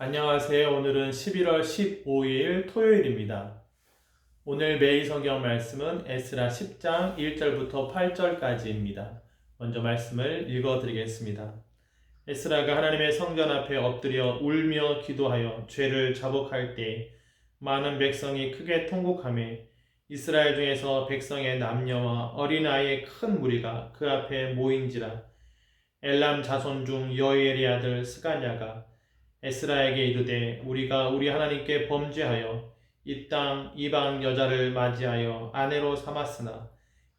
안녕하세요. 오늘은 11월 15일 토요일입니다. 오늘 매일 성경 말씀은 에스라 10장 1절부터 8절까지입니다. 먼저 말씀을 읽어드리겠습니다. 에스라가 하나님의 성전 앞에 엎드려 울며 기도하여 죄를 자복할 때 많은 백성이 크게 통곡하며 이스라엘 중에서 백성의 남녀와 어린아이의 큰 무리가 그 앞에 모인지라. 엘람 자손 중 여이엘의 아들 스가냐가 에스라에게 이르되 우리가 우리 하나님께 범죄하여 이 땅 이방 여자를 맞이하여 아내로 삼았으나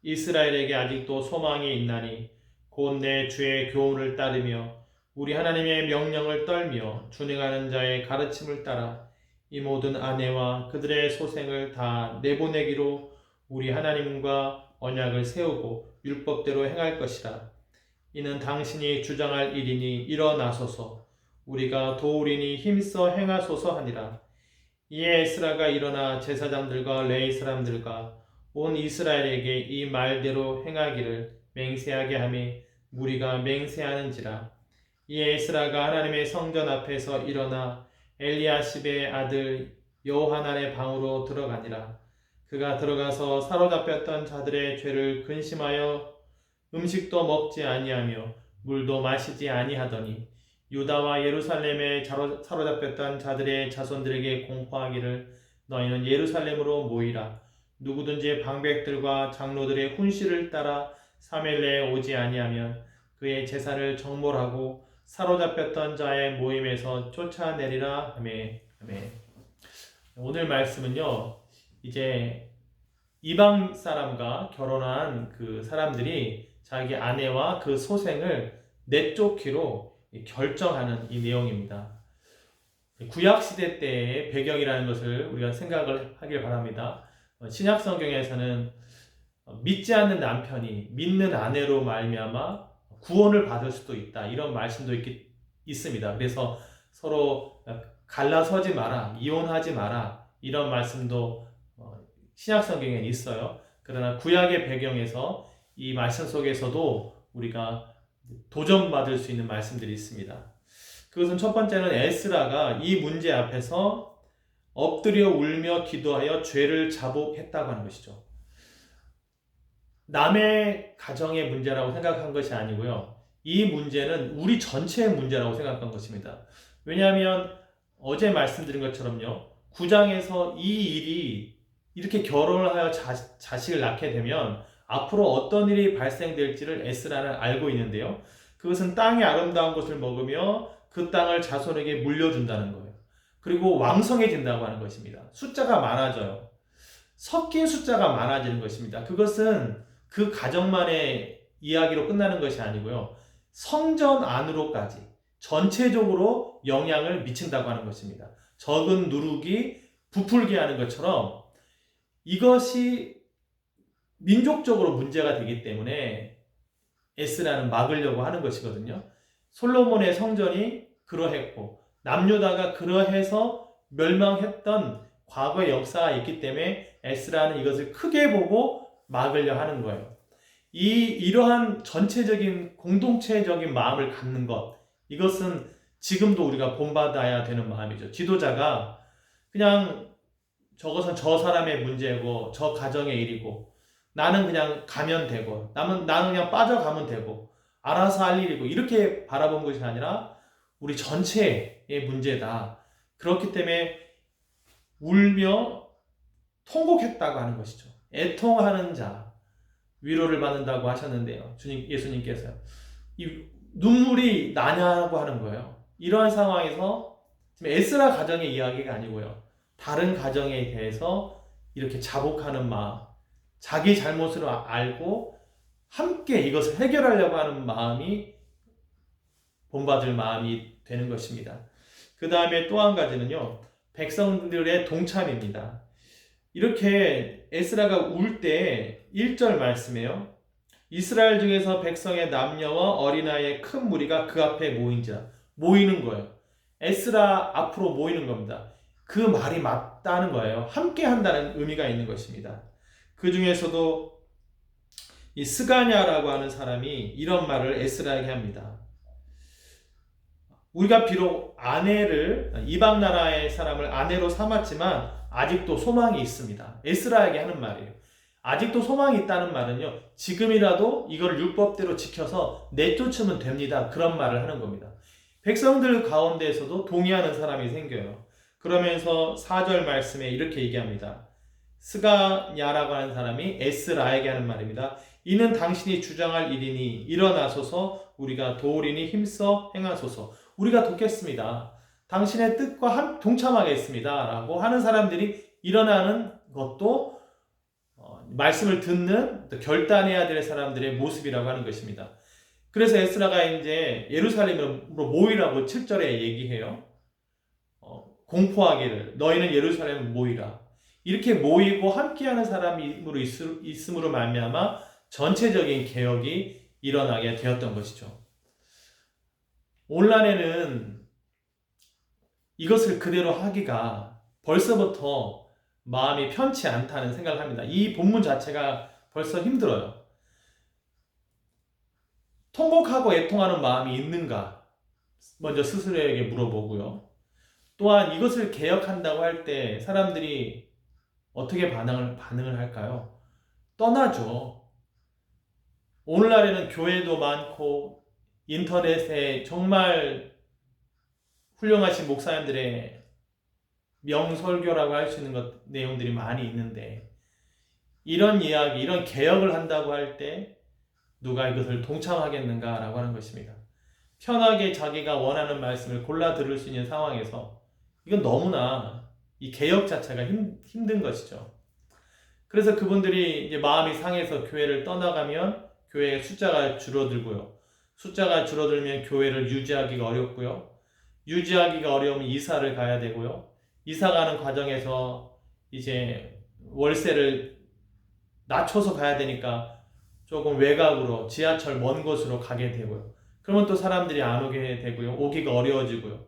이스라엘에게 아직도 소망이 있나니 곧 내 주의 교훈을 따르며 우리 하나님의 명령을 떨며 준행하는 자의 가르침을 따라 이 모든 아내와 그들의 소생을 다 내보내기로 우리 하나님과 언약을 세우고 율법대로 행할 것이라. 이는 당신이 주장할 일이니 일어나소서 우리가 도우리니 힘써 행하소서 하니라. 이에 에스라가 일어나 제사장들과 레위 사람들과 온 이스라엘에게 이 말대로 행하기를 맹세하게 하며 무리가 맹세하는지라. 이에 에스라가 하나님의 성전 앞에서 일어나 엘리야십의 아들 여호하난의 방으로 들어가니라. 그가 들어가서 사로잡혔던 자들의 죄를 근심하여 음식도 먹지 아니하며 물도 마시지 아니하더니 유다와 예루살렘에 사로잡혔던 자들의 자손들에게 공포하기를 너희는 예루살렘으로 모이라. 누구든지 방백들과 장로들의 훈시를 따라 사멜레에 오지 아니하면 그의 제사를 정몰하고 사로잡혔던 자의 모임에서 쫓아내리라 하며. 아멘. 오늘 말씀은요, 이제 이방 사람과 결혼한 그 사람들이 자기 아내와 그 소생을 내쫓기로 결정하는 이 내용입니다. 구약시대 때의 배경이라는 것을 우리가 생각을 하길 바랍니다. 신약 성경에서는 믿지 않는 남편이 믿는 아내로 말미암아 구원을 받을 수도 있다, 이런 말씀도 있습니다. 그래서 서로 갈라서지 마라, 이혼하지 마라, 이런 말씀도 신약 성경에 있어요. 그러나 구약의 배경에서 이 말씀 속에서도 우리가 도전받을 수 있는 말씀들이 있습니다. 그것은 첫 번째는 에스라가 이 문제 앞에서 엎드려 울며 기도하여 죄를 자복했다고 하는 것이죠. 남의 가정의 문제라고 생각한 것이 아니고요. 이 문제는 우리 전체의 문제라고 생각한 것입니다. 왜냐하면 어제 말씀드린 것처럼요, 9장에서 이 일이 이렇게 결혼을 하여 자식을 낳게 되면 앞으로 어떤 일이 발생될지를 에스라는 알고 있는데요. 그것은 땅의 아름다운 것을 먹으며 그 땅을 자손에게 물려준다는 거예요. 그리고 왕성해진다고 하는 것입니다. 숫자가 많아져요. 섞인 숫자가 많아지는 것입니다. 그것은 그 가정만의 이야기로 끝나는 것이 아니고요. 성전 안으로까지 전체적으로 영향을 미친다고 하는 것입니다. 적은 누룩이 부풀게 하는 것처럼 이것이 민족적으로 문제가 되기 때문에 에스라는 막으려고 하는 것이거든요. 솔로몬의 성전이 그러했고 남유다가 그러해서 멸망했던 과거의 역사가 있기 때문에 에스라는 이것을 크게 보고 막으려 하는 거예요. 이러한 전체적인 공동체적인 마음을 갖는 것, 이것은 지금도 우리가 본받아야 되는 마음이죠. 지도자가 그냥 저것은 저 사람의 문제고 저 가정의 일이고 나는 그냥 가면 되고 나는 그냥 빠져가면 되고 알아서 할 일이고 이렇게 바라본 것이 아니라 우리 전체의 문제다. 그렇기 때문에 울며 통곡했다고 하는 것이죠. 애통하는 자 위로를 받는다고 하셨는데요. 예수님께서요. 이 눈물이 나냐고 하는 거예요. 이러한 상황에서 지금 에스라 가정의 이야기가 아니고요. 다른 가정에 대해서 이렇게 자복하는 마음, 자기 잘못을 알고 함께 이것을 해결하려고 하는 마음이 본받을 마음이 되는 것입니다. 그 다음에 또 한 가지는요, 백성들의 동참입니다. 이렇게 에스라가 울 때 1절 말씀이에요. 이스라엘 중에서 백성의 남녀와 어린아이의 큰 무리가 그 앞에 모인지라. 모이는 거예요. 에스라 앞으로 모이는 겁니다. 그 말이 맞다는 거예요. 함께 한다는 의미가 있는 것입니다. 그 중에서도 이 스가냐라고 하는 사람이 이런 말을 에스라에게 합니다. 우리가 비록 이방 나라의 사람을 아내로 삼았지만 아직도 소망이 있습니다. 에스라에게 하는 말이에요. 아직도 소망이 있다는 말은요, 지금이라도 이걸 율법대로 지켜서 내쫓으면 됩니다. 그런 말을 하는 겁니다. 백성들 가운데에서도 동의하는 사람이 생겨요. 그러면서 4절 말씀에 이렇게 얘기합니다. 스가냐라고 하는 사람이 에스라에게 하는 말입니다. 이는 당신이 주장할 일이니 일어나소서, 우리가 도우리니 힘써 행하소서. 우리가 돕겠습니다. 당신의 뜻과 동참하겠습니다. 라고 하는 사람들이 일어나는 것도 말씀을 듣는, 결단해야 될 사람들의 모습이라고 하는 것입니다. 그래서 에스라가 이제 예루살렘으로 모이라고 7절에 얘기해요. 공포하기를 너희는 예루살렘에 모이라. 이렇게 모이고 함께하는 사람으로 있음으로 말미암아 전체적인 개혁이 일어나게 되었던 것이죠. 오늘날에는 이것을 그대로 하기가 벌써부터 마음이 편치 않다는 생각을 합니다. 이 본문 자체가 벌써 힘들어요. 통곡하고 애통하는 마음이 있는가? 먼저 스스로에게 물어보고요. 또한 이것을 개혁한다고 할 때 사람들이 어떻게 반응을 할까요? 떠나죠. 오늘날에는 교회도 많고 인터넷에 정말 훌륭하신 목사님들의 명설교라고 할 수 있는 내용들이 많이 있는데, 이런 이야기, 이런 개혁을 한다고 할 때 누가 이것을 동참하겠는가라고 하는 것입니다. 편하게 자기가 원하는 말씀을 골라 들을 수 있는 상황에서 이건 너무나 이 개혁 자체가 힘든 것이죠. 그래서 그분들이 이제 마음이 상해서 교회를 떠나가면 교회의 숫자가 줄어들고요. 숫자가 줄어들면 교회를 유지하기가 어렵고요. 유지하기가 어려우면 이사를 가야 되고요. 이사 가는 과정에서 이제 월세를 낮춰서 가야 되니까 조금 외곽으로 지하철 먼 곳으로 가게 되고요. 그러면 또 사람들이 안 오게 되고요. 오기가 어려워지고요.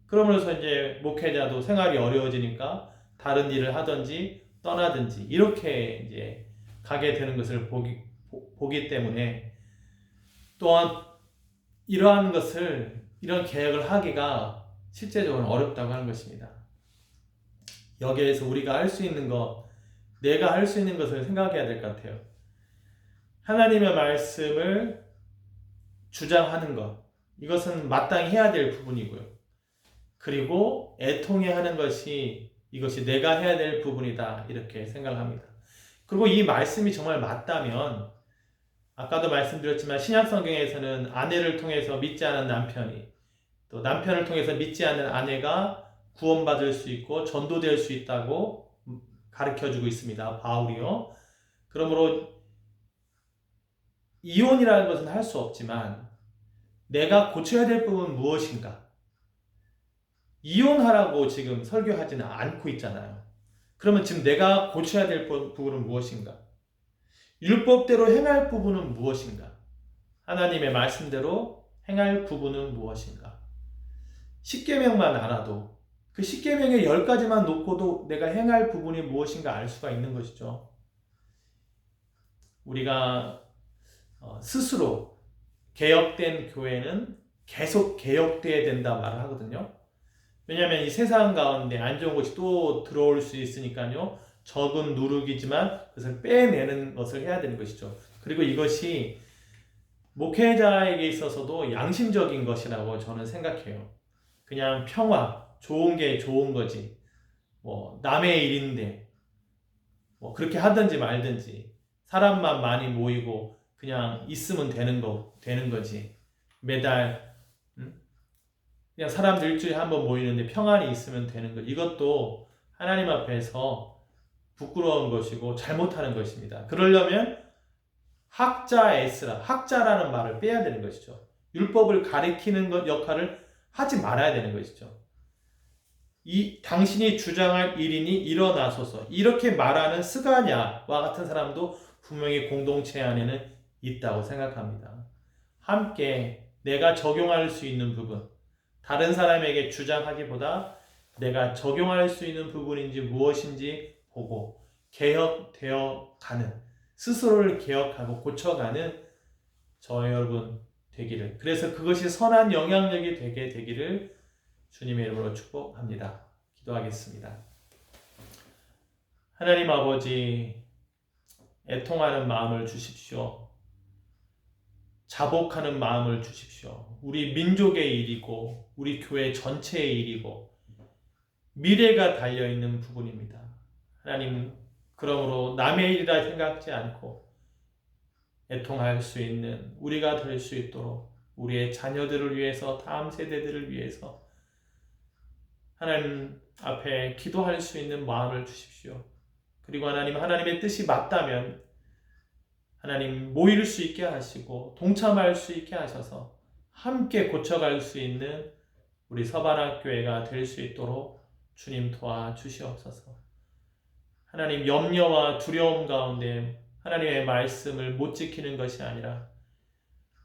그러면서 이제 목회자도 생활이 어려워지니까 다른 일을 하든지 떠나든지 이렇게 이제 가게 되는 것을 보기 때문에, 또한 이러한 이런 계획을 하기가 실제적으로 어렵다고 하는 것입니다. 여기에서 우리가 할 수 있는 것, 내가 할 수 있는 것을 생각해야 될 것 같아요. 하나님의 말씀을 주장하는 것, 이것은 마땅히 해야 될 부분이고요. 그리고 애통해 하는 이것이 내가 해야 될 부분이다, 이렇게 생각합니다. 그리고 이 말씀이 정말 맞다면, 아까도 말씀드렸지만 신약성경에서는 아내를 통해서 믿지 않은 남편이, 또 남편을 통해서 믿지 않는 아내가 구원받을 수 있고 전도될 수 있다고 가르쳐주고 있습니다. 바울이요. 그러므로 이혼이라는 것은 할 수 없지만 내가 고쳐야 될 부분은 무엇인가? 이혼하라고 지금 설교하지는 않고 있잖아요. 그러면 지금 내가 고쳐야 될 부분은 무엇인가? 율법대로 행할 부분은 무엇인가? 하나님의 말씀대로 행할 부분은 무엇인가? 10계명만 알아도 그 10계명의 10가지만 놓고도 내가 행할 부분이 무엇인가 알 수가 있는 것이죠. 우리가 스스로 개혁된 교회는 계속 개혁돼야 된다 말을 하거든요. 왜냐하면 이 세상 가운데 안 좋은 것이 또 들어올 수 있으니까요. 적은 누룩이지만 그것을 빼내는 것을 해야 되는 것이죠. 그리고 이것이 목회자에게 있어서도 양심적인 것이라고 저는 생각해요. 그냥 평화, 좋은 게 좋은 거지. 남의 일인데 그렇게 하든지 말든지 사람만 많이 모이고 그냥 있으면 되는 거지. 매달 그냥 사람들 일주일에 한 번 모이는데 평안이 있으면 되는 것. 이것도 하나님 앞에서 부끄러운 것이고 잘못하는 것입니다. 그러려면 학자 에스라, 학자라는 말을 빼야 되는 것이죠. 율법을 가리키는 역할을 하지 말아야 되는 것이죠. 당신이 주장할 일이니 일어나소서, 이렇게 말하는 스가냐와 같은 사람도 분명히 공동체 안에는 있다고 생각합니다. 함께 내가 적용할 수 있는 부분, 다른 사람에게 주장하기보다 내가 적용할 수 있는 부분인지 무엇인지 보고 개혁되어 가는, 스스로를 개혁하고 고쳐가는 저와 여러분 되기를, 그래서 그것이 선한 영향력이 되게 되기를 주님의 이름으로 축복합니다. 기도하겠습니다. 하나님 아버지, 애통하는 마음을 주십시오. 자복하는 마음을 주십시오. 우리 민족의 일이고 우리 교회 전체의 일이고 미래가 달려있는 부분입니다. 하나님, 그러므로 남의 일이라 생각지 않고 애통할 수 있는 우리가 될 수 있도록 우리의 자녀들을 위해서, 다음 세대들을 위해서 하나님 앞에 기도할 수 있는 마음을 주십시오. 그리고 하나님, 하나님의 뜻이 맞다면 하나님 모일 수 있게 하시고 동참할 수 있게 하셔서 함께 고쳐갈 수 있는 우리 서반학교회가 될 수 있도록 주님 도와주시옵소서. 하나님, 염려와 두려움 가운데 하나님의 말씀을 못 지키는 것이 아니라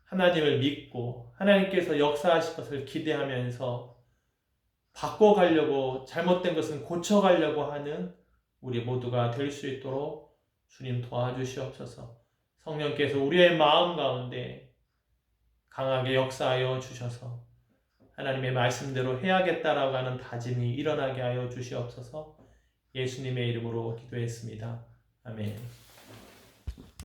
하나님을 믿고 하나님께서 역사하실 것을 기대하면서 바꿔가려고, 잘못된 것은 고쳐가려고 하는 우리 모두가 될 수 있도록 주님 도와주시옵소서. 성령께서 우리의 마음 가운데 강하게 역사하여 주셔서 하나님의 말씀대로 해야겠다라고 하는 다짐이 일어나게 하여 주시옵소서. 예수님의 이름으로 기도했습니다. 아멘.